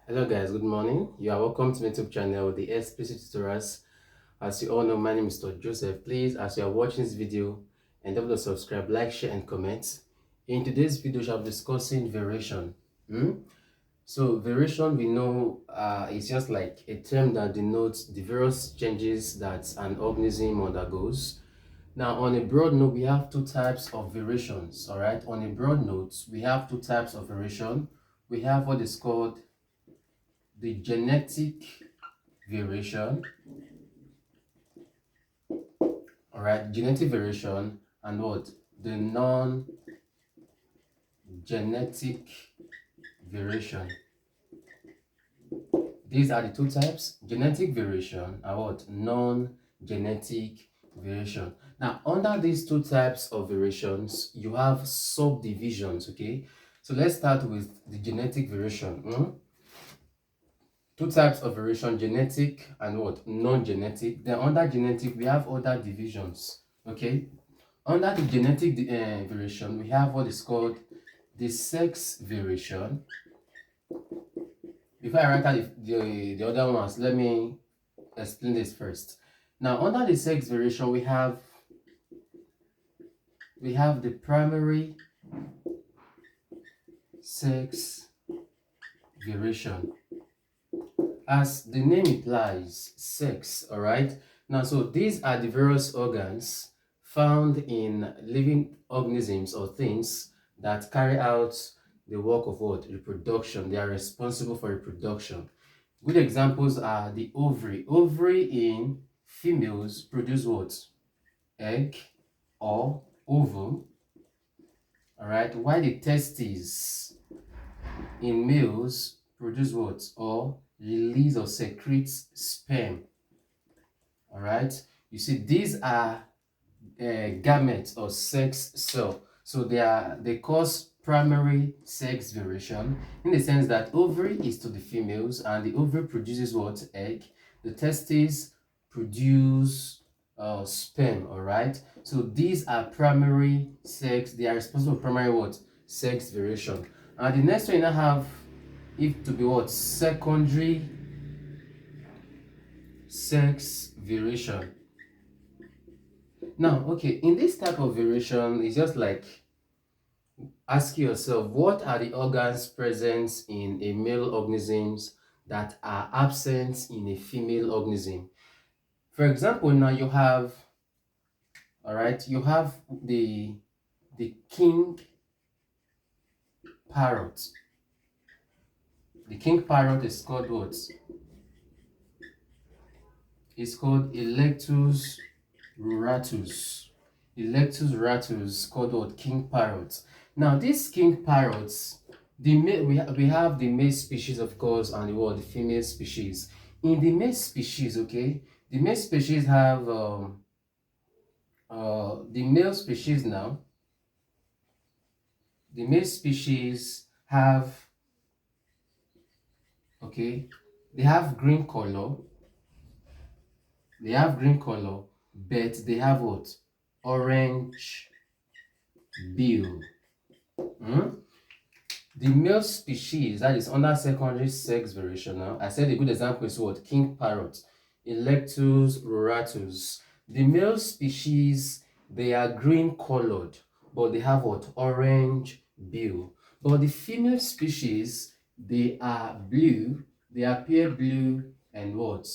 Hello guys, good morning. You are welcome to my YouTube channel, the Explicit Tutorials. As you all know, my name is Dr. Joseph. Please, as you are watching this video, endeavor to subscribe, like, share, and comment. In today's video, we shall be discussing variation. So variation, we know, is just like a term that denotes the various changes that an organism undergoes. Now, on a broad note, we have two types of variations. All right, on a broad note, we have two types of variation. We have what is called the genetic variation, all right, genetic variation, and what? The non-genetic variation. These are the two types, genetic variation and what? Non-genetic variation. Now, under these two types of variations, you have subdivisions, okay? So let's start with the genetic variation. Two types of variation, genetic and what? Non-genetic. Then under genetic, we have other divisions, okay? Under the genetic variation, we have what is called the sex variation. Before I write out the other ones, let me explain this first. Now, under the sex variation, we have the primary sex variation. As the name implies, sex, all right? Now, so these are the various organs found in living organisms or things that carry out the work of what? Reproduction. They are responsible for reproduction. Good examples are the ovary. Ovary in females produce what? Egg or ovum. All right. While the testes in males produce what? Or release or secretes sperm. All right. You see, these are gametes or sex cell. So they cause primary sex variation in the sense that ovary is to the females and the ovary produces what? Egg. The testes produce sperm. All right. So these are primary sex. They are responsible for primary what? Sex variation. And the next one you now have it to be what? Secondary sex variation. Now, okay, in this type of variation, it's just like ask yourself, what are the organs present in a male organisms that are absent in a female organism? For example, now you have, all right, you have the king parrot. The king parrot is called what? It's called Electus ruratus. Electus ruratus, called what? King parrot. Now, these king parrots, the male, we have the male species, of course, and the female species. In the male species, okay, the male species have the male species now. The male species have, okay, they have green color. They have green color, but they have what? Orange bill. The male species that is under secondary sex variation. Now, I said a good example is what? King parrot, Electus ruratus. The male species, they are green colored, but they have what? Orange bill. But the female species, they are blue. They appear blue and what?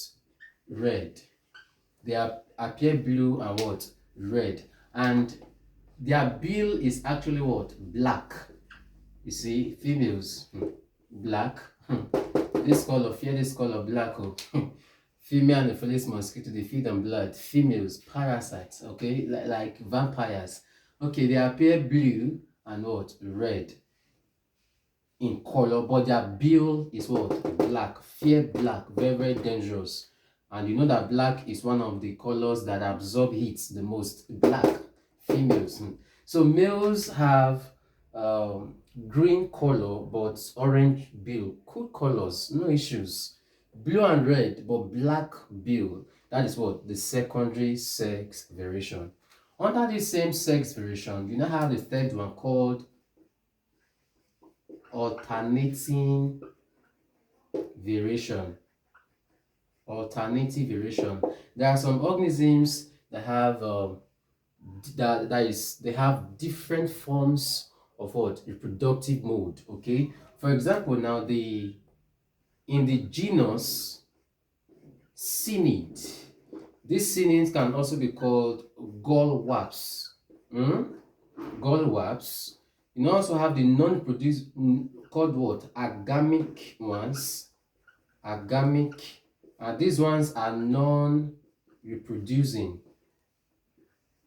Red. They appear blue and what? Red. And their bill is actually what? Black. You see, females, black. This color, fear this color, black. Oh. Female Anopheles mosquito, they feed on blood. Females, parasites, okay, like vampires. Okay, they appear blue and what? Red in color, but their bill is what? Black. Fear black, very, very dangerous. And you know that black is one of the colors that absorb heat the most. Black, females. So males have green color but orange bill. Cool colors, no issues. Blue and red but black bill. That is what? The secondary sex variation. Under the same sex variation, you now have the third one called alternating variation. Alternative variation. There are some organisms that have they have different forms of what reproductive mode. Okay, for example, now in the genus Cynid, these cynids can also be called gallwaps. Gallwaps. You also have the non-produce called what? Agamic ones. Agamic. And these ones are non-reproducing.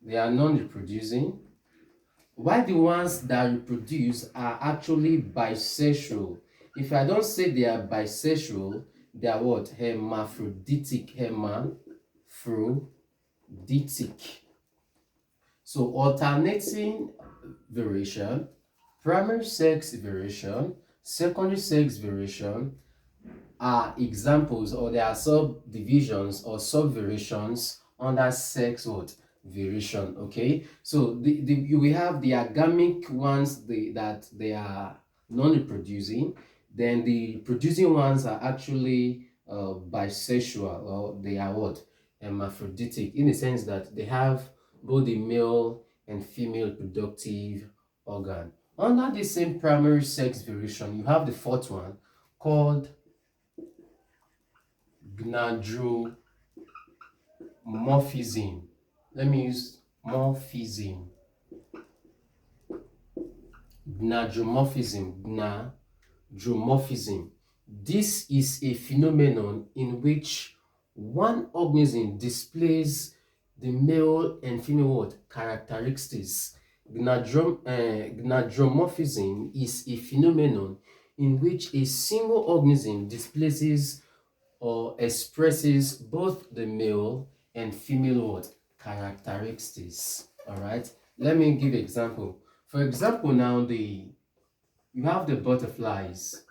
They are non-reproducing. While the ones that reproduce are actually bisexual. If I don't say they are bisexual, they are what? Hermaphroditic. Hermaphroditic. So alternating variation, primary sex variation, secondary sex variation are examples, or there are subdivisions or subvariations under sex what variation. Okay, so you will have the agamic ones, that they are non-reproducing. Then the producing ones are actually bisexual, or they are what? Hermaphroditic, in the sense that they have both the male and female productive organ. Under the same primary sex variation, you have the fourth one called gnandromorphism. Let me use morphism. Gnandromorphism. This is a phenomenon in which one organism displays the male and female characteristics. Gnandromorphism is a phenomenon in which a single organism displaces or expresses both the male and female characteristics. All right, let me give an example. For example, now you have the butterflies.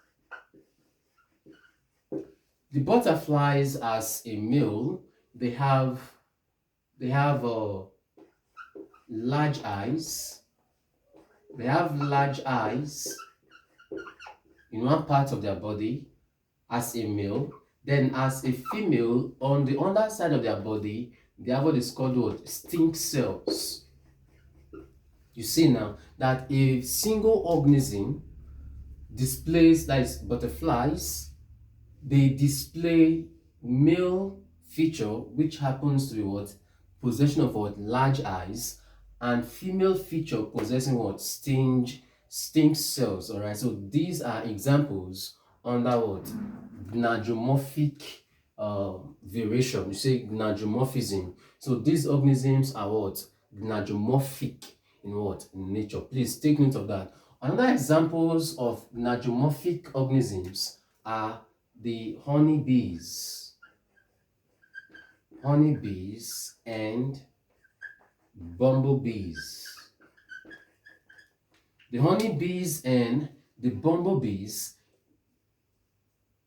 The butterflies, as a male, they have large eyes. They have large eyes in one part of their body as a male. Then as a female, on the underside of their body, they have what is called what? Stink cells. You see now that a single organism displays, that is butterflies, they display male feature, which happens to be what? Possession of what? Large eyes, and female feature possessing what? Stink cells. All right, so these are examples under what? Gnandromorphic variation. You say gnandromorphism. So these organisms are what? Gnandromorphic in what? In nature. Please take note of that. Another examples of gnandromorphic organisms are the honeybees and bumblebees. The honeybees and the bumblebees,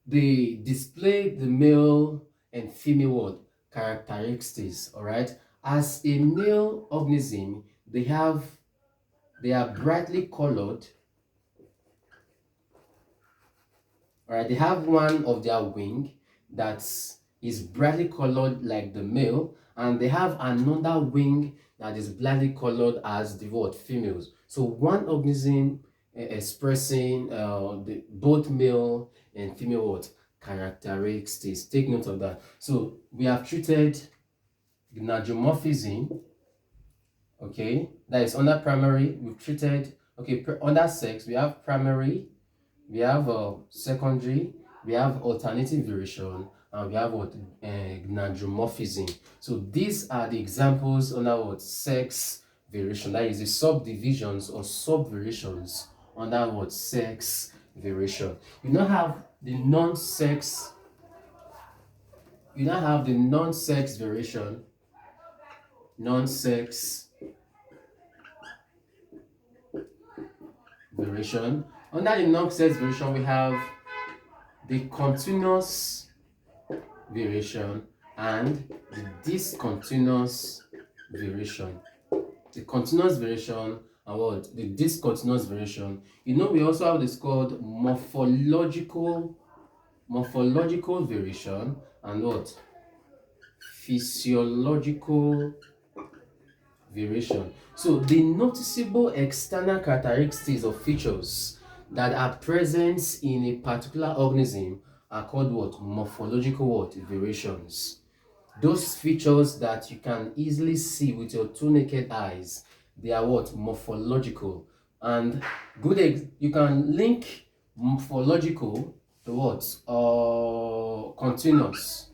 they display the male and female characteristics. All right, as a male organism, they are brightly colored. All right, they have one of their wing that is brightly colored like the male, and they have another wing that is brightly colored as the females. So one organism expressing both male and female characteristics. Take note of that. So we have treated gnandromorphism. Okay, that is under primary. We've treated, okay, under sex we have primary, we have secondary, we have alternative variation, and we have gnandromorphism. So these are the examples under sex variation. That is the subdivisions or subvariations under sex variation. You now have the non-sex variation. Under the non-sex variation, we have the continuous variation and the discontinuous variation. The continuous variation and the discontinuous variation. We also have this called morphological morphological variation, and what? Physiological variation. So the noticeable external characteristics or features that are present in a particular organism are called what? Morphological what? Variations. Those features that you can easily see with your two naked eyes, they are what? Morphological. And you can link morphological to what? Continuous.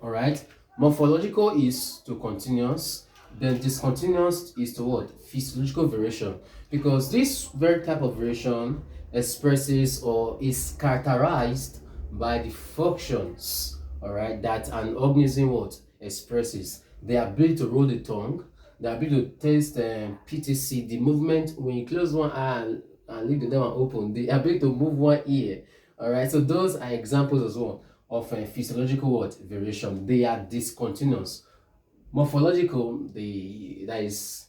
All right. Morphological is to continuous, then discontinuous is to what? Physiological variation. Because this very type of variation expresses or is characterized by the functions, all right, that an organism what expresses. The ability to roll the tongue, the ability to taste PTC, the movement when you close one eye and leave the other one open, the ability to move one ear. All right, so those are examples as well of physiological what variation. They are discontinuous. Morphological, that is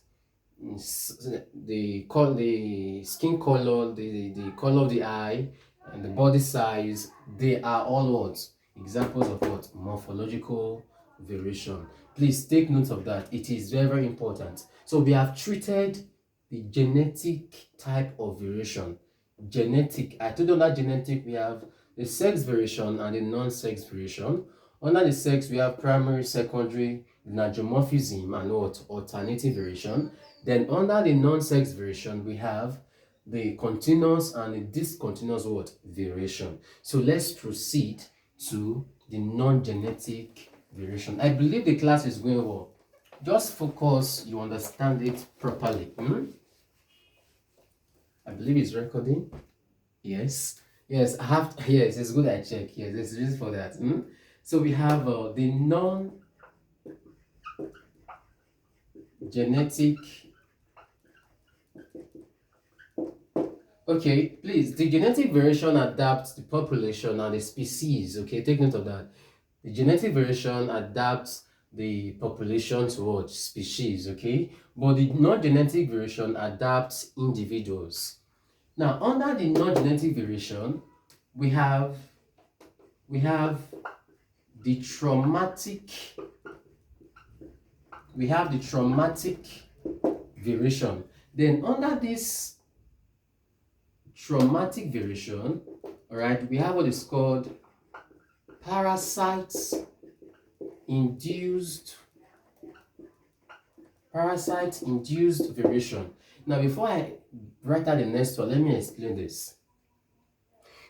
the skin color, the color of the eye, and the body size. They are all what examples of what morphological variation. Please take note of that. It is very, very important. So we have treated the genetic type of variation. Genetic, I told you that genetic we have the sex variation and the non-sex variation. Under the sex, we have primary, secondary, gynamorphism, and what? Alternative variation. Then under the non-sex variation, we have the continuous and the discontinuous what? Variation. So let's proceed to the non-genetic variation. I believe the class is going well. Just focus, you understand it properly. I believe it's recording. Yes. Yes, I have. Yes, it's good I check. Yes, there's a reason for that. So we have the non-genetic. Okay, please. The genetic variation adapts the population and the species. Okay, take note of that. The genetic variation adapts the population to what? Species. Okay, but the non-genetic variation adapts individuals. Now, under the non-genetic variation, we have the traumatic variation. Then under this traumatic variation, all right, we have what is called parasite induced variation. Now, before I write out the next one, let me explain this.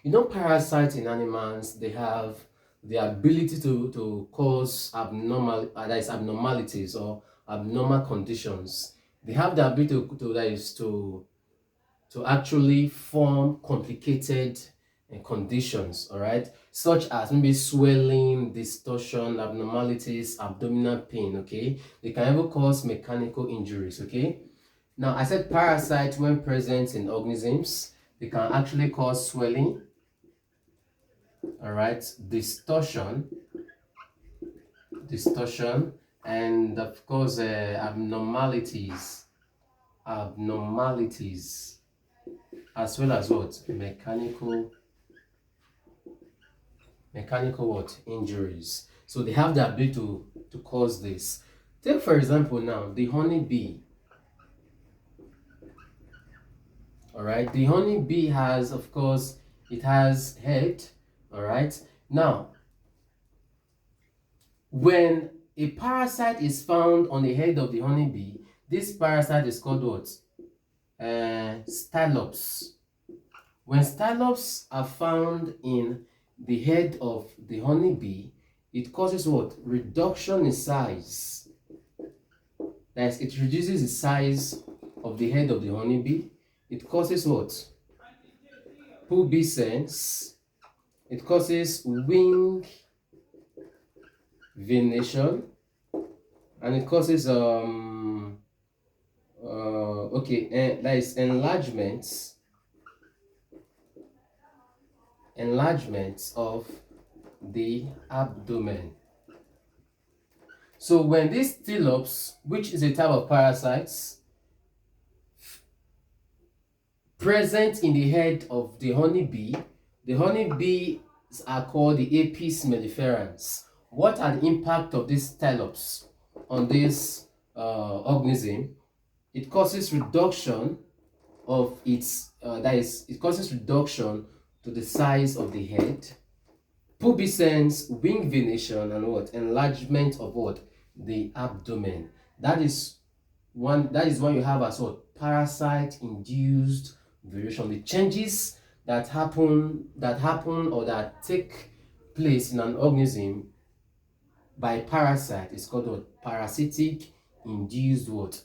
You know, parasites in animals, they have the ability to cause abnormalities or abnormal conditions. They have the ability to actually form complicated conditions, all right, such as maybe swelling, distortion, abnormalities, abdominal pain. Okay, they can even cause mechanical injuries. Okay, now I said parasites, when present in organisms, they can actually cause swelling, all right, distortion, and of course abnormalities, as well as what? Mechanical what? Injuries. So they have the ability to cause this. Take for example now the honeybee. All right, the honeybee has, of course, it has head. All right, now when a parasite is found on the head of the honeybee, this parasite is called what? Stallops. When stallops are found in the head of the honeybee, it causes what? Reduction in size. That is, it reduces the size of the head of the honeybee. It causes what? Pubescence. It causes wing venation, and it causes that is enlargements of the abdomen. So when these stallops, which is a type of parasites, present in the head of the honeybee are called the Apis melliferans. What are the impact of these teleps on this organism? It causes reduction of its it causes reduction to the size of the head, pubescence, wing venation, and what enlargement of what the abdomen. That is when you have as what parasite induced variation. The changes that happen or that take place in an organism by parasite is called what parasitic induced what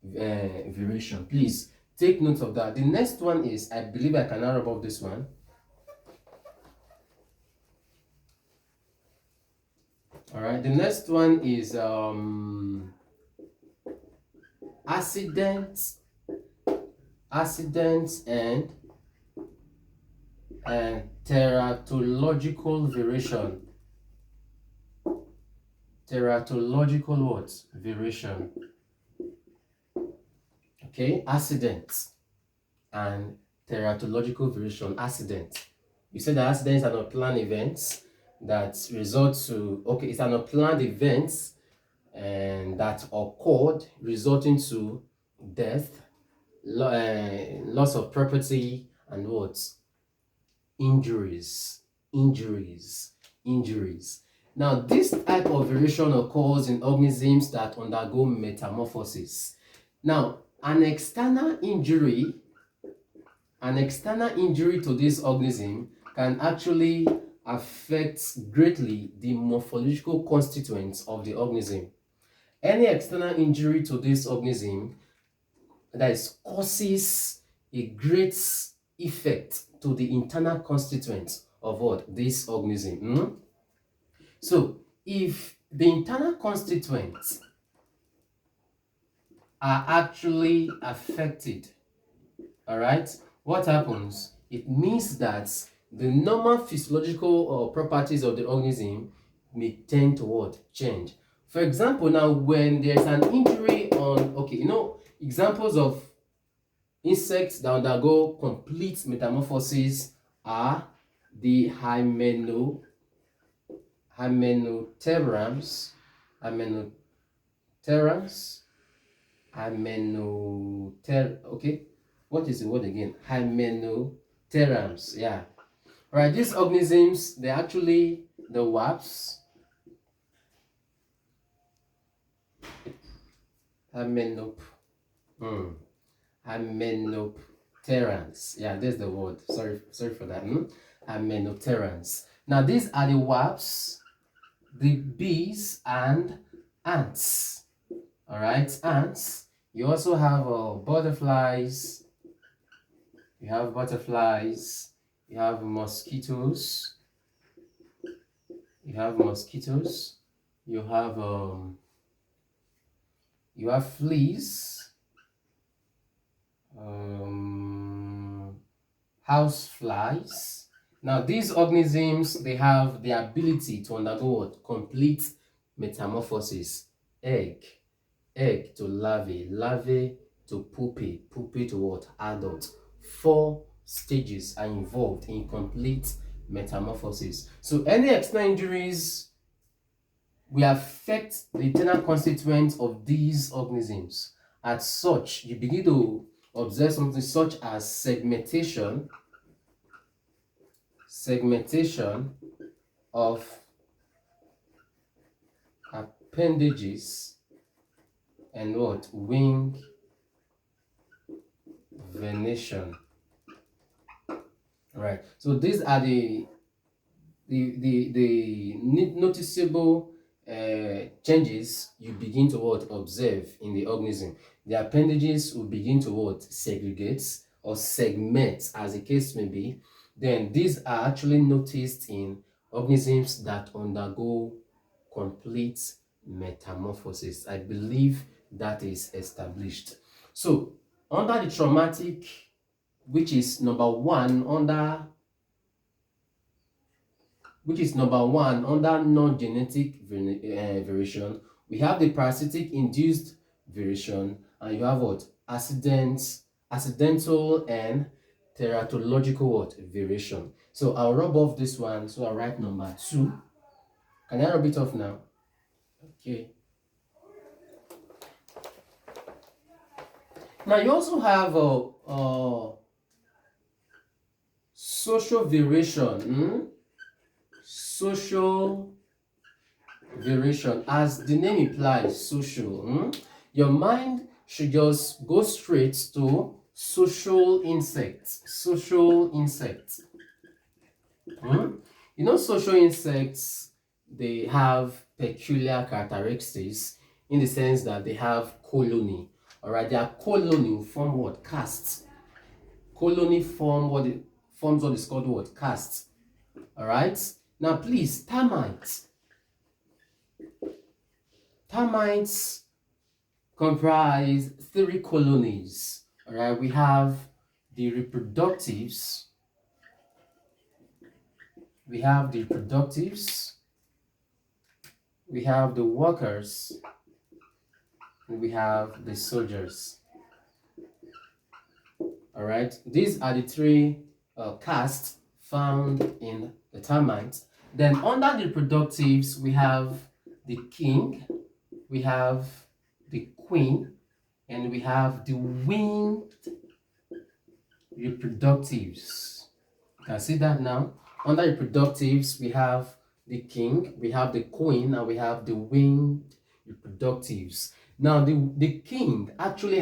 variation. Please take note of that. The next one is, I believe I can narrow above this one. All right, the next one is accidents and teratological variation. Teratological what? Variation. Okay, accidents and teratological variation. Accident. You said that accidents are not planned events that result to, okay, it's an unplanned event and that occurred resulting to death, loss of property, and what? Injuries. Now, this type of variation occurs in organisms that undergo metamorphosis. Now, an external injury to this organism can actually affect greatly the morphological constituents of the organism. Any external injury to this organism that is causes a great effect to the internal constituents of what this organism. So if the internal constituents are actually affected, all right, what happens? It means that the normal physiological properties of the organism may tend to what? Change. For example, now when there's an injury on, okay, examples of insects that undergo complete metamorphosis are the hymenopterans, okay, what is the word again? Hymenopterans, yeah. All right, these organisms, they're actually the wasps. Hymenopterans. Yeah, there's the word. Sorry for that. Hymenopterans. Now, these are the wasps, the bees, and ants. All right, ants. You also have butterflies. You have mosquitoes. You have fleas, house flies. Now, these organisms, they have the ability to undergo what? Complete metamorphosis. Egg to larvae to pupae to what? Adult. 4 stages are involved in complete metamorphosis. So any external injuries will affect the internal constituents of these organisms. As such, you begin to observe something such as segmentation of appendages and what? Wing venation. Right. So these are the noticeable changes you begin to observe in the organism. The appendages will begin to segregate or segment, as the case may be. Then these are actually noticed in organisms that undergo complete metamorphosis. I believe that is established. So under the traumatic, which is number one under non-genetic variation, we have the parasitic induced variation, and you have what? Accidental and teratological variation. So I'll rub off this one. So I'll write number 2. Can I rub it off now? Okay. Now you also have a social variation. Social variation, as the name implies, social. Your mind should just go straight to social insects. Social insects. You know, social insects, they have peculiar characteristics in the sense that they have colony. All right, their colony form what? Caste. Colony forms what is called what? Caste. All right. Now, please, termites. Termites comprise 3 colonies. All right, we have the reproductives. We have the reproductives. We have the workers. And we have the soldiers. All right, these are the 3 castes found in the termites. Then under the reproductives, we have the king, we have the queen, and we have the winged reproductives. You can see that now. Under reproductives, we have the king, we have the queen, and we have the winged reproductives. Now, the king actually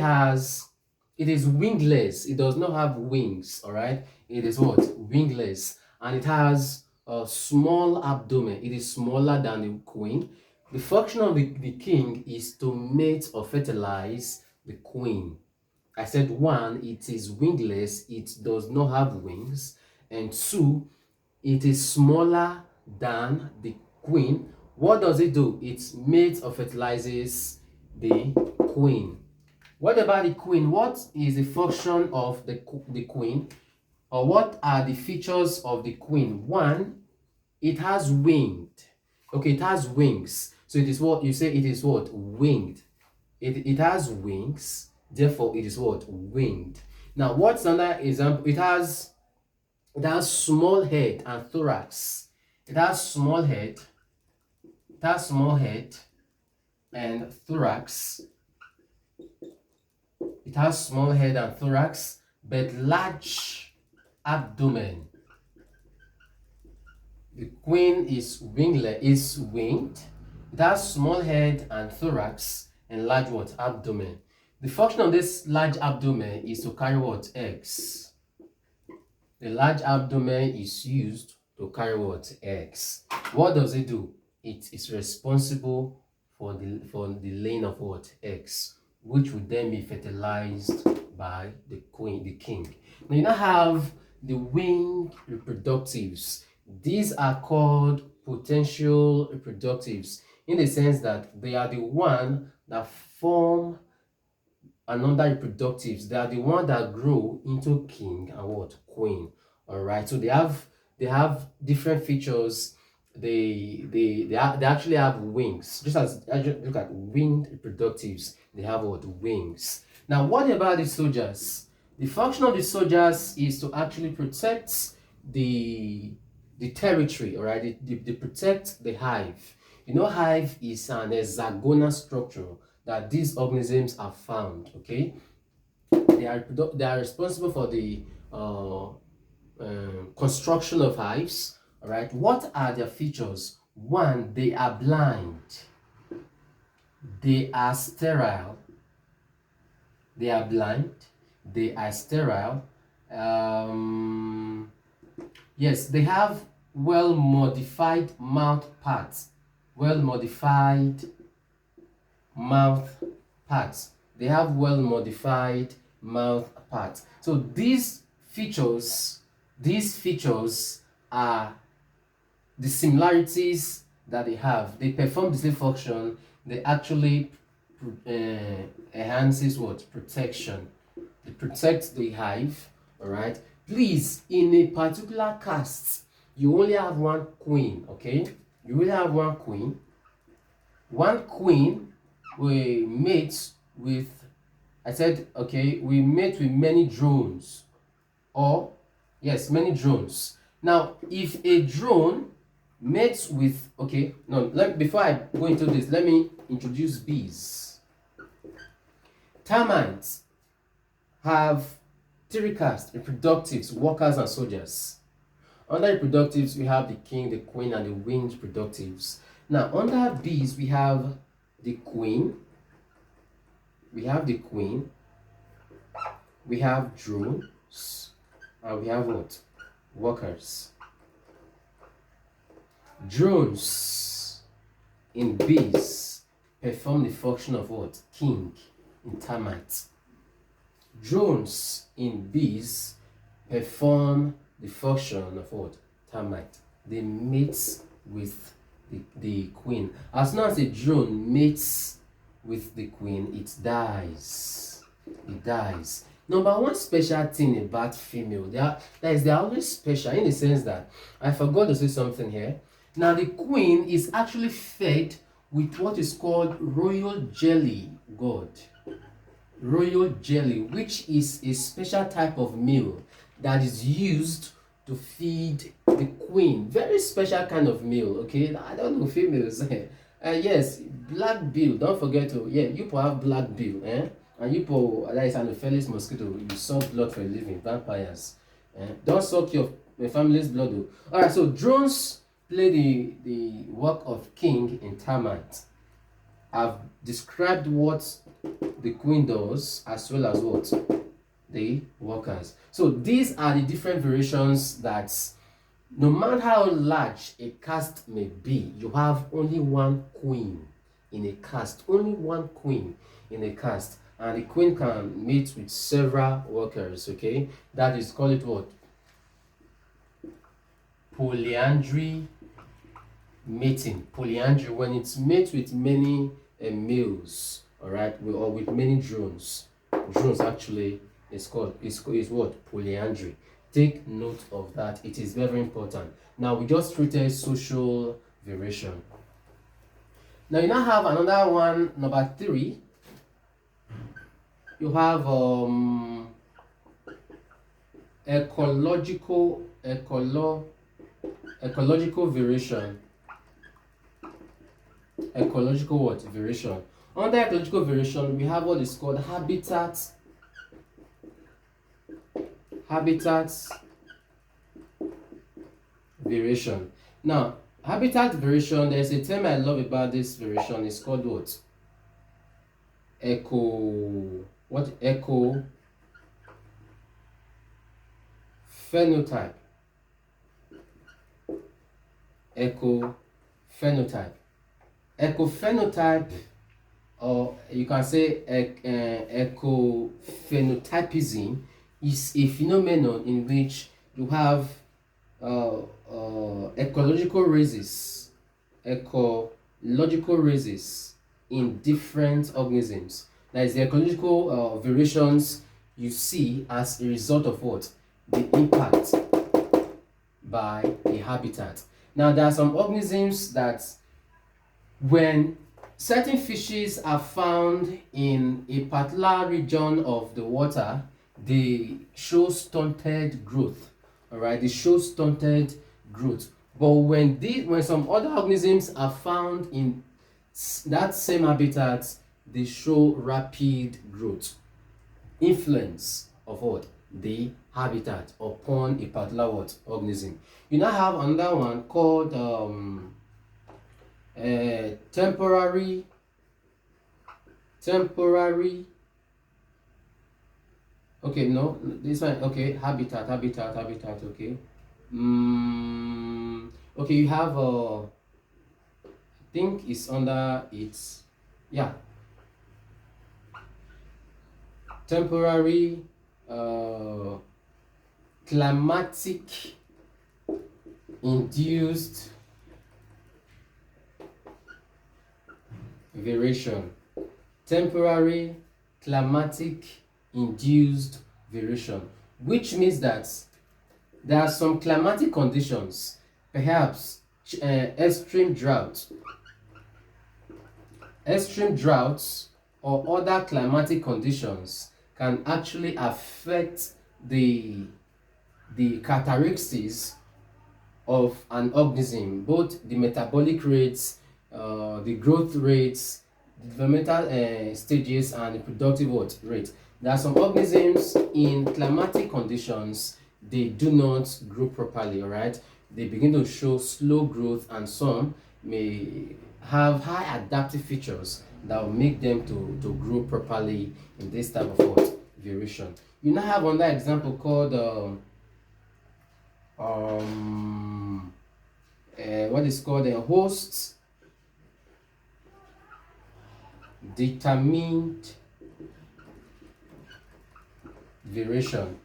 it is wingless. It does not have wings, all right? It is what? Wingless. And it has a small abdomen. It is smaller than the queen. The function of the king is to mate or fertilize the queen. I said 1, it is wingless. It does not have wings. And 2, it is smaller than the queen. What does it do? It mates or fertilizes the queen. What about the queen? What is the function of the queen? Or what are the features of the queen? 1, it has winged. Okay, it has wings. So it is what you say, it is what? Winged. It has wings, therefore it is what? Winged. Now, what's another example? It has small head and thorax. It has small head. It has small head and thorax. It has small head and thorax, but large abdomen. The queen is winged. It has small head and thorax and large what? Abdomen. The function of this large abdomen is to carry what? Eggs. The large abdomen is used to carry what? Eggs. What does it do? It is responsible for the laying of what? Eggs, which would then be fertilized by the king. Now you now have the winged reproductives. These are called potential reproductives in the sense that they are the one that form another reproductives. They are the one that grow into king and what? Queen. All right. So they have different features. They actually have wings. Just as look at winged reproductives, they have what? Wings. Now, what about the soldiers? The function of the soldiers is to actually protect the territory. All right. They protect the hive. You know, hive is an hexagonal structure that these organisms are found. Okay, they are responsible for the construction of hives. All right, what are their features? 1, they are blind. They are sterile. They are blind. They are sterile. Yes, they have well modified mouth parts. Well modified mouth parts. They have well modified mouth parts. So these features are the similarities that they have. They perform the same function. They actually enhances what? Protection. They protect the hive. All right. Please, in a particular caste, you only have 1 queen. Okay, you only have 1 queen. 1 queen will mate with, I said, okay, we mate with many drones, or yes, many drones. Now, if a drone mates with, okay, no, before I go into this, let me introduce bees. Termites have three castes: reproductives, workers, and soldiers. Under reproductives, we have the king, the queen, and the winged reproductives. Now, under bees, we have the queen, we have drones, and we have what? Workers. Drones in bees perform the function of what? King in termites. Drones in bees perform the function of what? Termite. They mate with the queen. As soon as a drone mates with the queen, it dies. It dies. Number one special thing about female, they're always special in the sense that I forgot to say something here. Now the queen is actually fed with what is called royal jelly god. Royal jelly, which is a special type of meal that is used to feed the queen. Very special kind of meal, okay? I don't know females. Yes, black bill. Don't forget to, yeah, you have black bill, eh? And you that is an Anopheles mosquito. You suck blood for a living, vampires. Don't suck your family's blood, though. All right, so drones play the work of king in termites. I've described what the queen does as well as what the workers. So these are the different variations that no matter how large a caste may be, you have only one queen in a caste. Only one queen in a caste. And the queen can mate with several workers, okay? That is, call it what? Polyandry mating. Polyandry, when it's mates with many males, all right, or with many drones. Drones actually is what? Polyandry. Take note of that. It is very important. Now we just treated social variation. Now you now have another one, number 3. You have ecological variation. Ecological what? Variation. Under ecological variation, we have what is called habitat variation. Now, habitat variation, there's a term I love about this variation. It's called what? Eco phenotype. Ecophenotype, or you can say ecophenotypism, is a phenomenon in which you have ecological races in different organisms. That is the ecological variations you see as a result of what? The impact by a habitat. Now there are some organisms that when certain fishes are found in a particular region of the water, they show stunted growth. All right, they show stunted growth. But when some other organisms are found in that same habitat, they show rapid growth. Influence of what? The habitat upon a particular what? Organism. You now have another one called temporary okay, no, this one, okay, habitat, okay. Okay, you have I think it's under its, yeah, temporary climatic induced variation. Temporary climatic induced variation, which means that there are some climatic conditions, perhaps extreme droughts or other climatic conditions can actually affect the characteristics of an organism, both the metabolic rates, the growth rates, the developmental stages, and the productive rate. There are some organisms in climatic conditions, they do not grow properly, all right? They begin to show slow growth, and some may have high adaptive features that will make them to grow properly in this type of variation. You now have another example called what is called a host determined variation.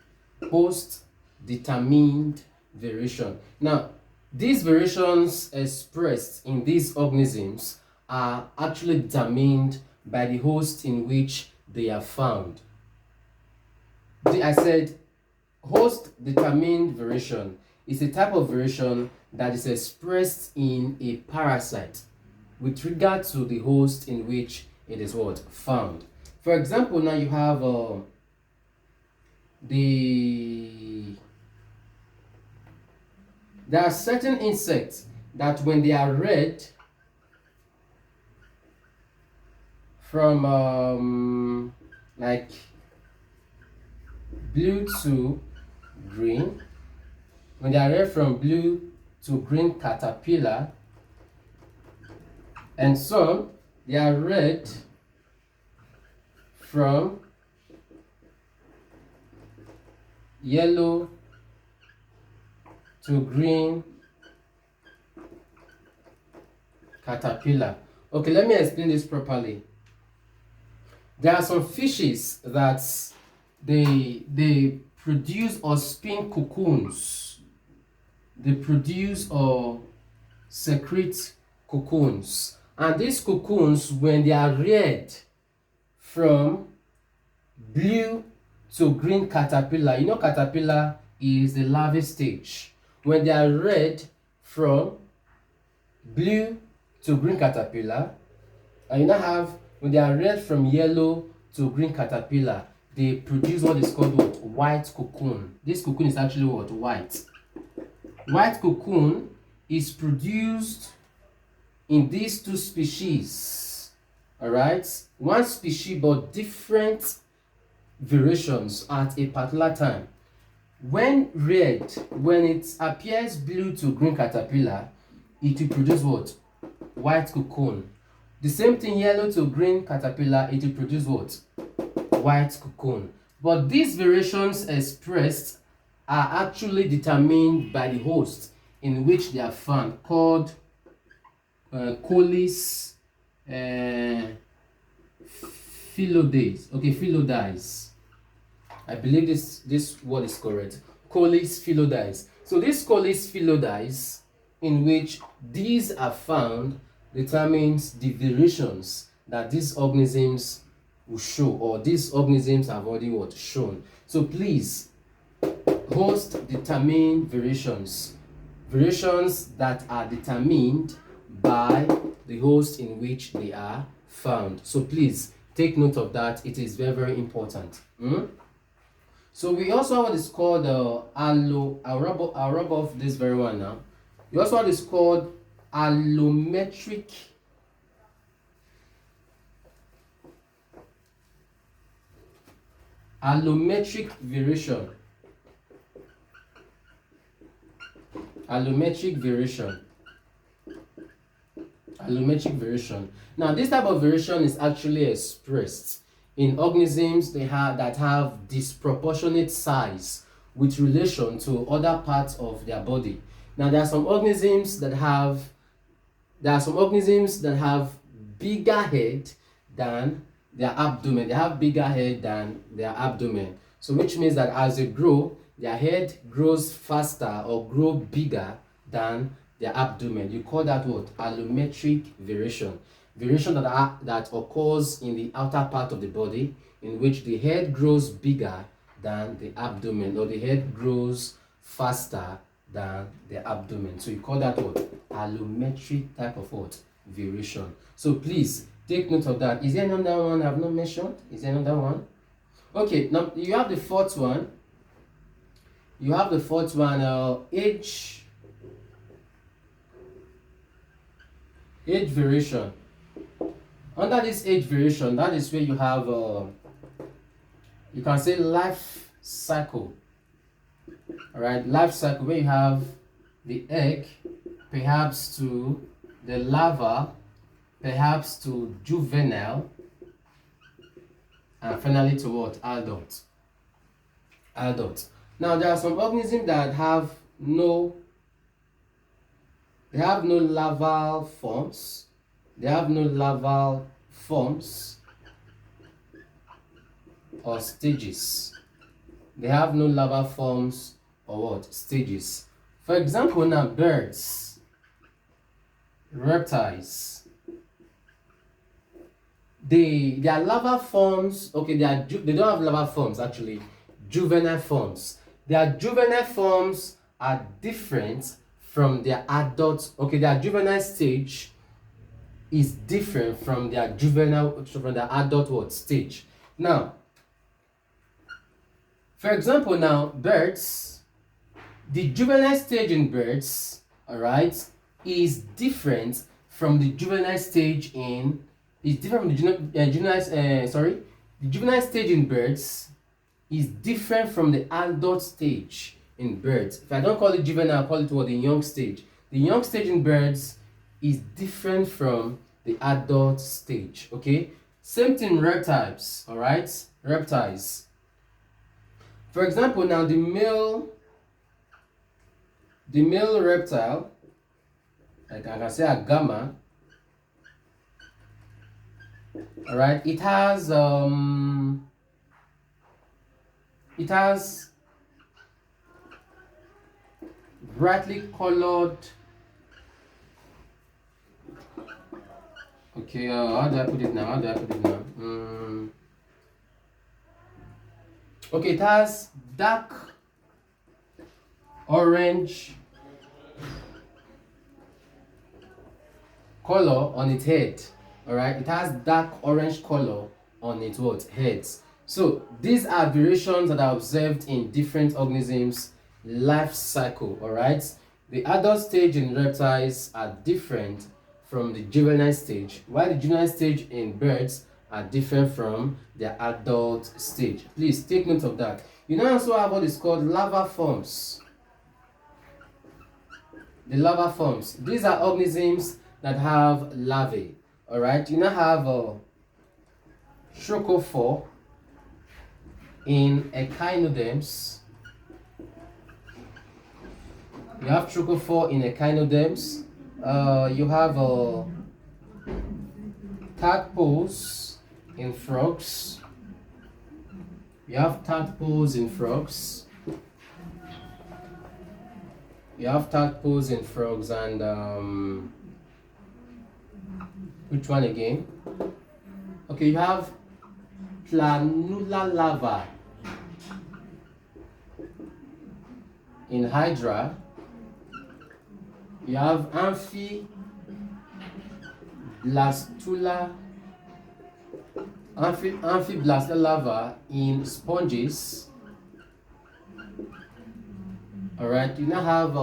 Host determined variation. Now, these variations expressed in these organisms are actually determined by the host in which they are found. I said host determined variation is a type of variation that is expressed in a parasite with regard to the host in which it is found. For example, now you have there are certain insects that when they are red from like blue to green, when they are red from blue to green caterpillar, and some they are red from yellow to green caterpillar. Okay, let me explain this properly. There are some fishes that they produce or spin cocoons. They produce or secrete cocoons, and these cocoons, when they are red from blue to green caterpillar, you know caterpillar is the larvae stage. When they are red from blue to green caterpillar, and you now have when they are red from yellow to green caterpillar, they produce what is called white cocoon. This cocoon is actually white. White cocoon is produced in these two species. All right, one species but different variations at a particular time. When red, when it appears blue to green caterpillar, it will produce white cocoon. The same thing, yellow to green caterpillar, it will produce white cocoon. But these variations expressed are actually determined by the host in which they are found, called Colis phyllodes. Okay, phyllodes. I believe this word is correct. Colis phyllodes. So this Colis phyllodes in which these are found determines the variations that these organisms will show, or these organisms have already shown. So please, host determined variations that are determined by the host in which they are found. So please take note of that. It is very, very important. So we also have what is called I'll rub off this very one now. We also have what is called allometric variation. Allometric variation. Now, this type of variation is actually expressed in organisms that have disproportionate size with relation to other parts of their body. Now, there are some organisms that have bigger head than their abdomen. They have bigger head than their abdomen. So which means that as they grow, their head grows faster or grow bigger than their abdomen. You call that allometric variation. Variation that occurs in the outer part of the body, in which the head grows bigger than the abdomen, or the head grows faster than the abdomen. So you call that allometric type of variation. So please take note of that. Is there another one I've not mentioned? Is there another one? Okay, now you have the fourth one. Age age variation. Under this age variation, that is where you have, you can say life cycle. All right, life cycle, where you have the egg, perhaps to the larva, perhaps to juvenile, and finally to what? Adult. Adult. Now there are some organisms that have no larval forms. They have no larval forms or stages. They have no larval forms or what? Stages. For example, now birds, reptiles, their larval forms, okay, they don't have larval forms actually, juvenile forms. Their juvenile forms are different from their adult, okay, their juvenile stage is different from their adult what stage. Now, for example, now birds, the juvenile stage in birds, all right, is different from the juvenile stage in the juvenile stage in birds is different from the adult stage in birds. If I don't call it juvenile, I'll call it what? The young stage. The young stage in birds is different from the adult stage. Okay, same thing reptiles. All right, reptiles. For example, now the male reptile, like I can say a gamma. All right, it has brightly colored. Okay, how do I put it now? Okay, it has dark orange color on its head. All right, it has dark orange color on its what? Heads. So these are variations that are observed in different organisms' life cycle. All right, the adult stage in reptiles are different from the juvenile stage, while the juvenile stage in birds are different from their adult stage. Please take note of that. You now also have what is called larval forms. The larval forms. These are organisms that have larvae. All right. You now have Chrocophore in echinoderms. You have Chrocophore in echinoderms. You have tadpoles in frogs. You have tadpoles in frogs. You have tadpoles in frogs and which one again? Okay, you have planula larva in hydra. You have amphiblastula larva in sponges. All right, you now have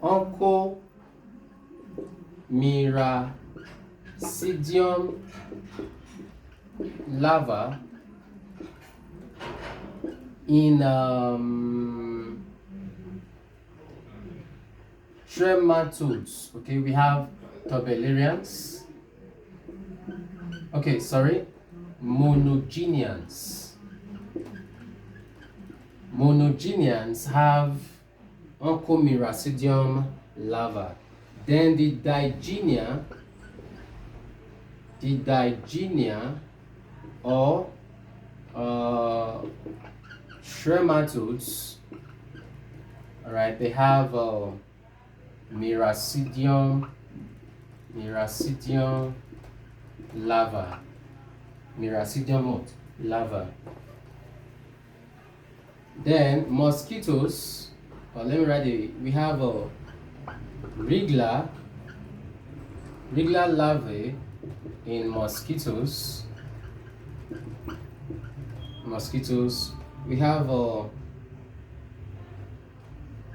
Onchomiracidium larva in trematodes. Okay, we have tubularians. Okay, sorry, monogenians. Monogenians have Onchomiracidium larva. Then the digynia or trematodes, all right, they have Miracidium larva. Miracidium larva. Then mosquitoes, let me write it. We have Wriggler larvae in mosquitoes. We have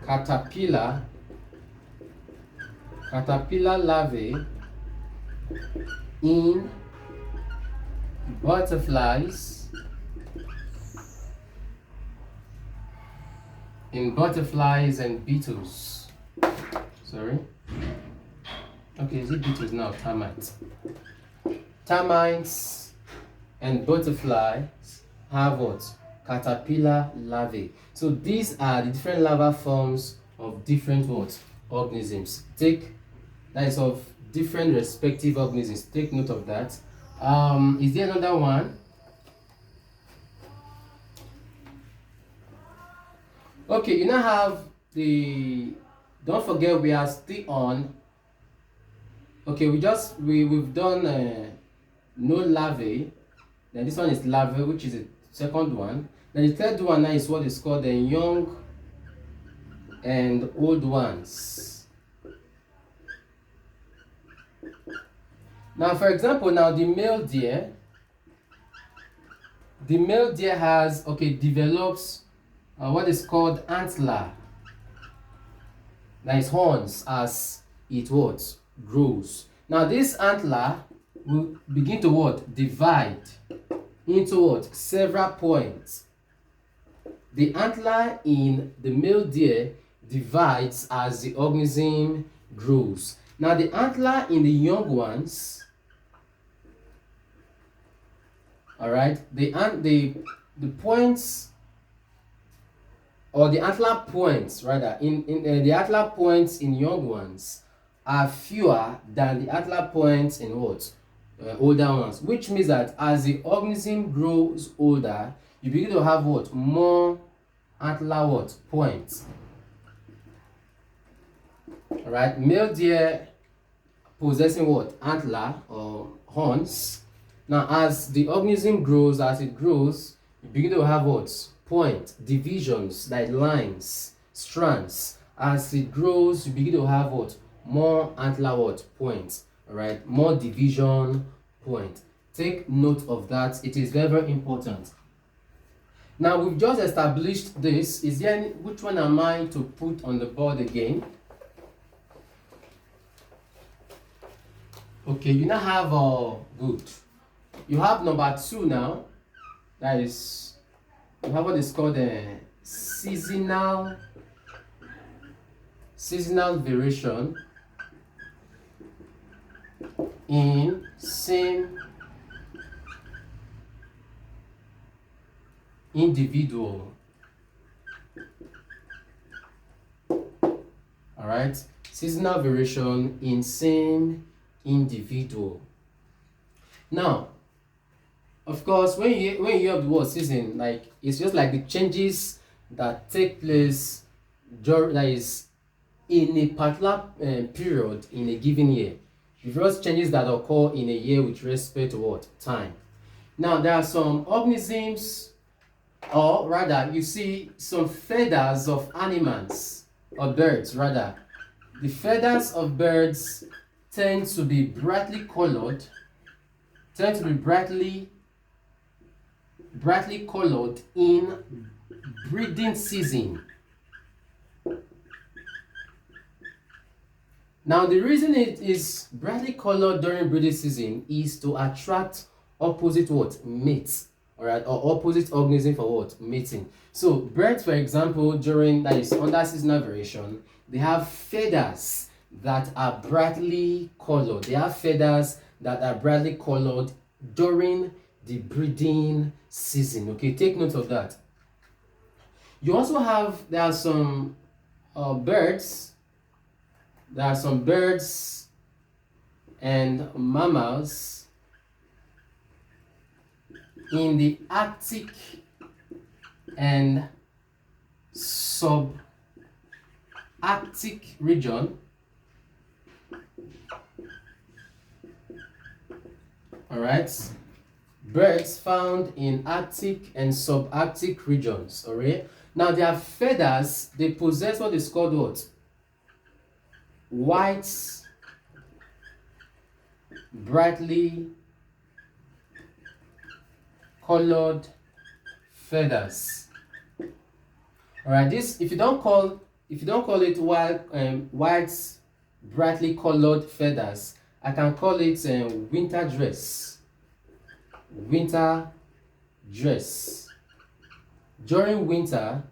caterpillar caterpillar larvae in butterflies and beetles. Sorry. Okay, is it beetles now? Termites. Termites and butterflies have what? Caterpillar larvae. So these are the different larval forms of different what? Organisms. That is of different respective organisms. Take note of that. Is there another one? Okay, you now have don't forget we are still on. Okay, we've done no larvae. Then this one is larvae, which is the second one. Then the third one now is what is called the young and old ones. Now, for example, now the male deer develops what is called antler. That is horns as it what grows. Now this antler will begin to what divide into what several points. The antler in the male deer divides as the organism grows. Now the antler in the young ones, all right, the points, or the antler points rather, the antler points in young ones are fewer than the antler points in what older ones, which means that as the organism grows older, you begin to have what more antler what points. All right, male deer possessing what antler or horns. Now as the organism grows, you begin to have what point divisions, like lines, strands. As it grows, you begin to have what more antler what points. All right, more division point. Take note of that. It is very, very important. Now we've just established this. Is there which one am I to put on the board again? Okay, you now have good. You have number 2 now. That is, you have what is called a seasonal variation in same individual. All right, seasonal variation in same individual. Now, of course, when you hear the word season, like it's just like the changes that take place that is in a particular period in a given year. The various changes that occur in a year with respect to what time. Now there are some organisms, or rather, you see some feathers of animals or birds. Rather, the feathers of birds tend to be brightly colored. Brightly colored in breeding season. Now the reason it is brightly colored during breeding season is to attract opposite what mates, all right, or opposite organism for what mating. So birds, for example, during that is under seasonal variation, they have feathers that are brightly colored. During the breeding season. Okay, take note of that. You also have there are some birds and mammals in the Arctic and subarctic region. All right, birds found in Arctic and subarctic regions. All right, now their feathers, they possess what is called what white, brightly colored feathers. All right, this if you don't call it white, brightly colored feathers. I can call it winter dress. Winter dress. During winter,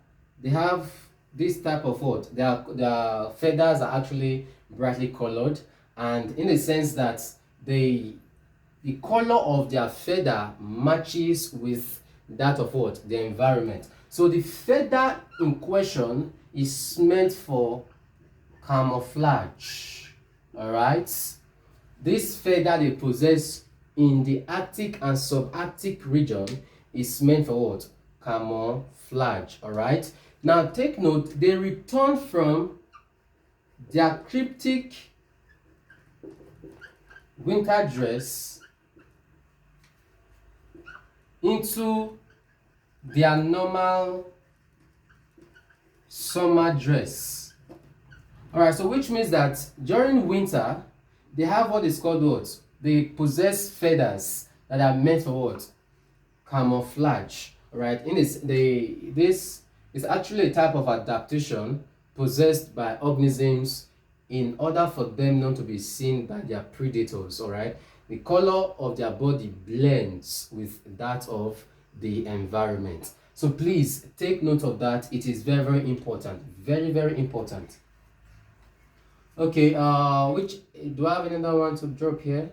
they have this type of what? Their feathers are actually brightly colored, and in the sense that the color of their feather matches with that of what? The environment. So the feather in question is meant for camouflage. Alright? This feather they possess in the Arctic and subarctic region is meant for what? Camouflage. Alright? Now take note, they return from their cryptic winter dress into their normal summer dress. Alright, so which means that during winter, they have what is called what? They possess feathers that are meant for what? Camouflage. Alright, this is actually a type of adaptation possessed by organisms in order for them not to be seen by their predators. Alright, the color of their body blends with that of the environment. So please take note of that. It is very, very important. Very, very important. Okay, which do I have another one to drop here?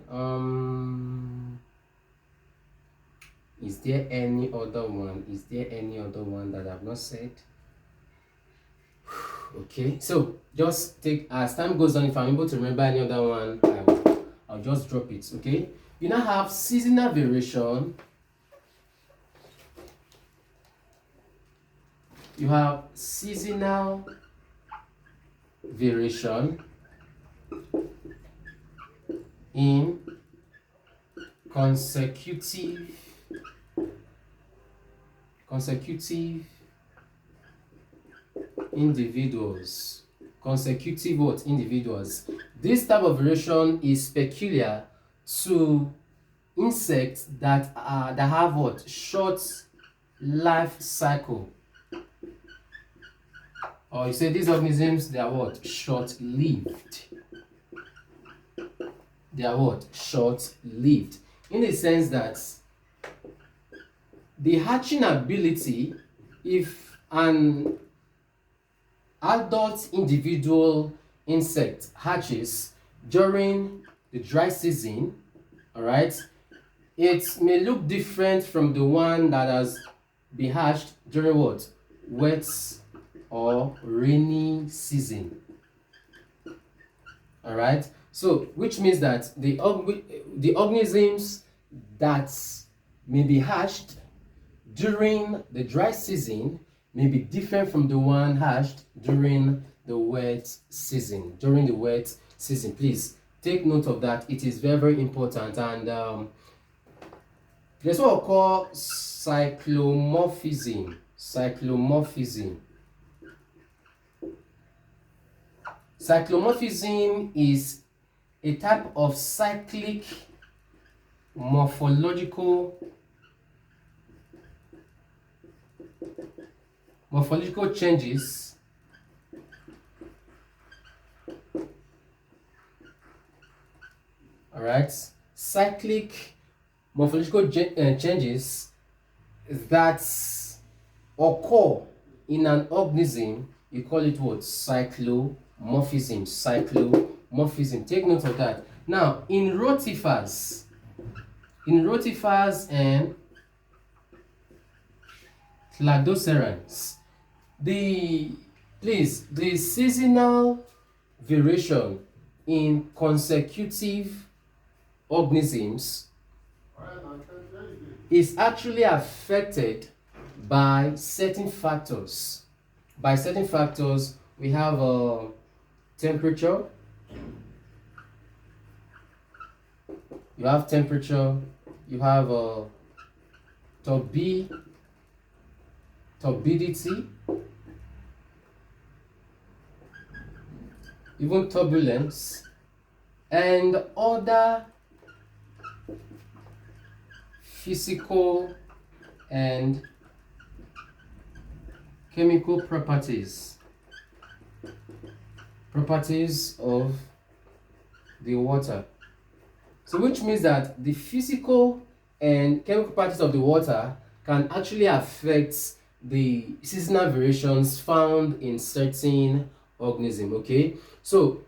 Is there any other one? Is there any other one that I've not said? Okay, so just take, as time goes on, if I'm able to remember any other one, I'll just drop it. Okay, you now have seasonal variation. You have seasonal variation in consecutive individuals. Consecutive what? Individuals. This type of variation is peculiar to insects that have what? Short life cycle. Or you say these organisms, they are what? Short-lived. They are what? Short-lived. In the sense that the hatching ability, if an adult individual insect hatches during the dry season, all right, it may look different from the one that has been hatched during what? Wet or rainy season. All right, so which means that the organisms that may be hatched during the dry season may be different from the one hatched during the wet season. During the wet season, please take note of that. It is very, very important. And there's what we call cyclomorphism. Cyclomorphism is a type of cyclic morphological changes all right, cyclic morphological changes that occur in an organism. You call it what? Cyclomorphism. Take note of that. Now in rotifers and cladocerans, the seasonal variation in consecutive organisms is actually affected by certain factors. We have temperature. You have temperature. You have turbidity, even turbulence, and other physical and chemical properties of the water. So which means that the physical and chemical properties of the water can actually affect the seasonal variations found in certain organisms. Okay, so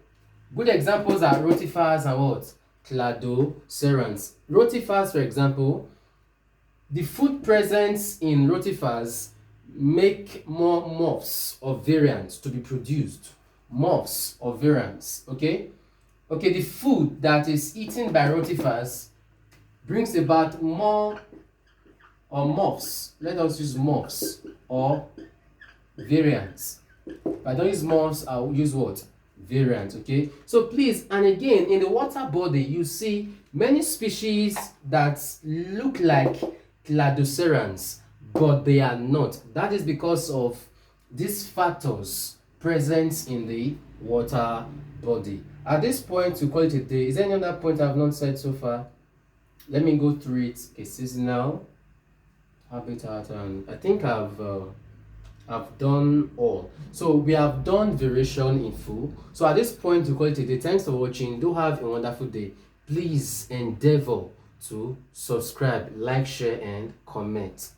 good examples are rotifers and what? Cladocerans. Rotifers, for example, the food present in rotifers make more morphs of variants to be produced. Morphs of variants, okay? Okay, the food that is eaten by rotifers brings about more or morphs. Let us use morphs or variants. If I don't use morphs, I'll use what? Variants, okay? So please, and again, in the water body, you see many species that look like cladocerans, but they are not. That is because of these factors present in the water body. At this point, to call it a day, is there any other point I've not said so far? Let me go through it. Okay, seasonal, habitat, and I think I've done all. So we have done variation in full. So at this point, to call it a day. Thanks for watching. Do have a wonderful day. Please endeavor to subscribe, like, share, and comment.